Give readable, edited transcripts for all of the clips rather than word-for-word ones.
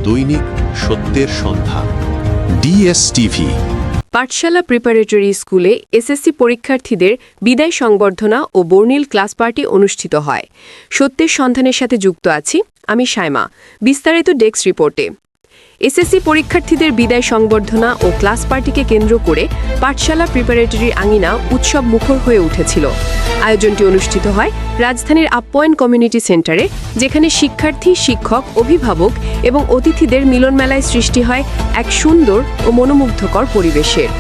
দৈনিক সত্যের সন্ধান। DSTV। পাঠশালা প্রিপারেটরি স্কুলে এসএসসি পরীক্ষার্থীদের বিদায় সংবর্ধনা ও বর্ণিল ক্লাস পার্টি অনুষ্ঠিত হয়। সত্যের সন্ধানের সাথে যুক্ত আছি আমি সাইমা। বিস্তারিত ডেস্ক রিপোর্টে। এসএসসি পরীক্ষার্থীদের বিদায় সংবর্ধনা ও ক্লাস পার্টিকে কেন্দ্র করে পাঠশালা প্রিপারেটরি আঙিনা উৎসব মুখর হয়ে উঠেছিল। আয়োজনটি অনুষ্ঠিত হয় রাজধানীর আপ্যায়ন কমিউনিটি সেন্টারে, যেখানে শিক্ষার্থী, শিক্ষক, অভিভাবক এবং অতিথিদের মিলনমেলায় সৃষ্টি হয় এক সুন্দর ও মনোমুগ্ধকর পরিবেশের।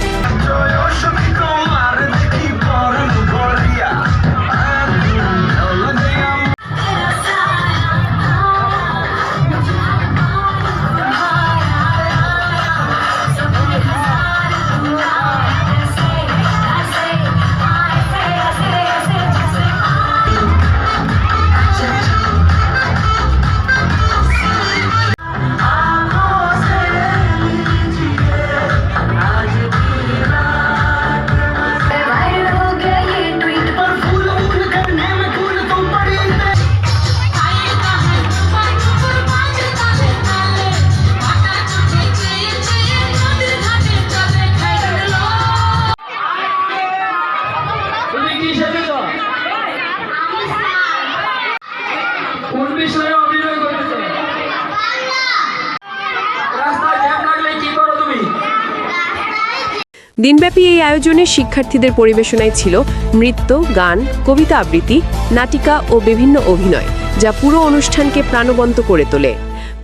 দিনব্যাপী এই আয়োজনে শিক্ষার্থীদের পরিবেশনায় ছিল নৃত্য, গান, কবিতা আবৃত্তি, নাটিকা ও বিভিন্ন অভিনয়, যা পুরো অনুষ্ঠানকে প্রাণবন্ত করে তোলে।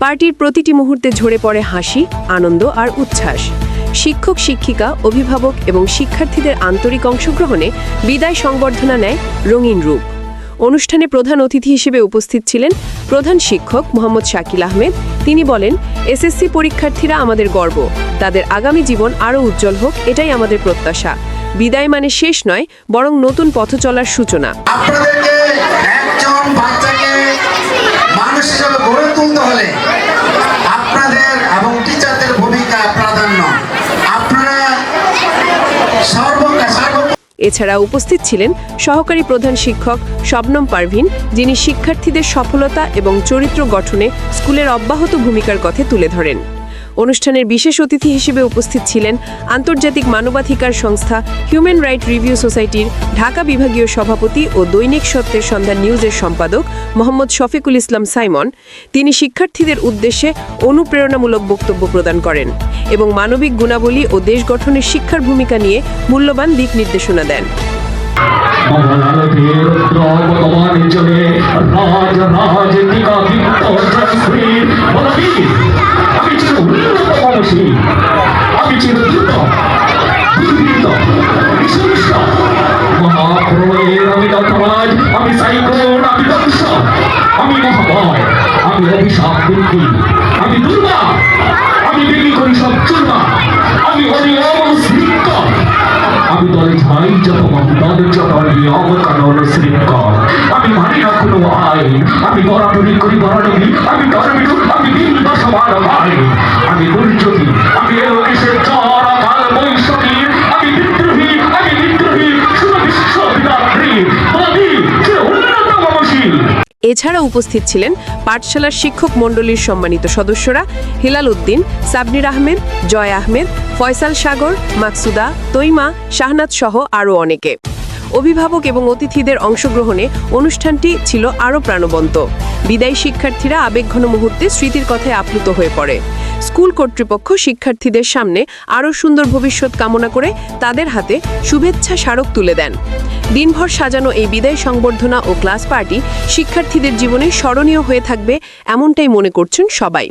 পার্টির প্রতিটি মুহূর্তে ঝরে পড়ে হাসি, আনন্দ আর উচ্ছ্বাস। শিক্ষক, শিক্ষিকা, অভিভাবক এবং শিক্ষার্থীদের আন্তরিক অংশগ্রহণে বিদায় সংবর্ধনা নেয় রঙিন রূপ। অনুষ্ঠানে প্রধান অতিথি হিসেবে উপস্থিত ছিলেন প্রধান শিক্ষক মোহাম্মদ শাকিল আহমেদ। তিনি বলেন, এসএসসি পরীক্ষার্থীরা আমাদের গর্ব, তাদের আগামী জীবন আরও উজ্জ্বল হোক, এটাই আমাদের প্রত্যাশা। বিদায় মানে শেষ নয়, বরং নতুন পথ চলার সূচনা। আপনাদেরকে একজন বাচ্চাকে মানুষ হিসেবে গড়ে তুলতে হলে আপনাদের এবং টিচারদের ভূমিকা প্রাধান্য। আপনারা এছাড়া উপস্থিত ছিলেন সহকারী প্রধান শিক্ষক শবনম পারভিন, যিনি শিক্ষার্থীদের সফলতা এবং চরিত্র গঠনে স্কুলের অব্যাহত ভূমিকার কথা তুলে ধরেন। অনুষ্ঠানের বিশেষ অতিথি হিসেবে উপস্থিত ছিলেন আন্তর্জাতিক মানবাধিকার সংস্থা হিউম্যান রাইট রিভিউ সোসাইটির ঢাকা বিভাগীয় সভাপতি ও দৈনিক সত্যের সন্ধান নিউজের সম্পাদক মোহাম্মদ শফিকুল ইসলাম সাইমন। তিনি শিক্ষার্থীদের উদ্দেশ্যে অনুপ্রেরণামূলক বক্তব্য প্রদান করেন এবং মানবিক গুণাবলী ও দেশ গঠনের শিক্ষার ভূমিকা নিয়ে মূল্যবান দিক নির্দেশনা দেন। আমি দলে যাই যখন দলের যখন নিয়ম কানুন শৃঙ্খল, আমি মানি না কোনো আইন, আমি বরাবরি করি বরাবরি, আমি ধর্মীয়, আমি দিন দশবার ভাই, আমি দুর্যোগী, আমি এসে জ্বর আকাল বৈশাখী, আমি বিদ্রোহী, শুধু বিশ্ববিদ্যালয় বলি যে অন্যতম মশিল। এছাড়া উপস্থিত ছিলেন পাঠশালার শিক্ষক মণ্ডলীর সম্মানিত সদস্যরা হিলাল উদ্দিন, সাবনির আহমেদ, জয় আহমেদ, ফয়সাল সাগর, মাকসুদা, তৈমা, শাহনাজ সহ আরও অনেকে। অভিভাবক এবং অতিথিদের অংশগ্রহণে অনুষ্ঠানটি ছিল আরও প্রাণবন্ত। বিদায়ী শিক্ষার্থীরা আবেগঘন মুহূর্তে স্মৃতির কথায় আপ্লুত হয়ে পড়ে। স্কুল কর্তৃপক্ষ শিক্ষার্থীদের সামনে আরও সুন্দর ভবিষ্যৎ কামনা করে তাদের হাতে শুভেচ্ছা স্মারক তুলে দেন। দিনভর সাজানো এই বিদায় সংবর্ধনা ও ক্লাস পার্টি শিক্ষার্থীদের জীবনে স্মরণীয় হয়ে থাকবে, এমনটাই মনে করছেন সবাই।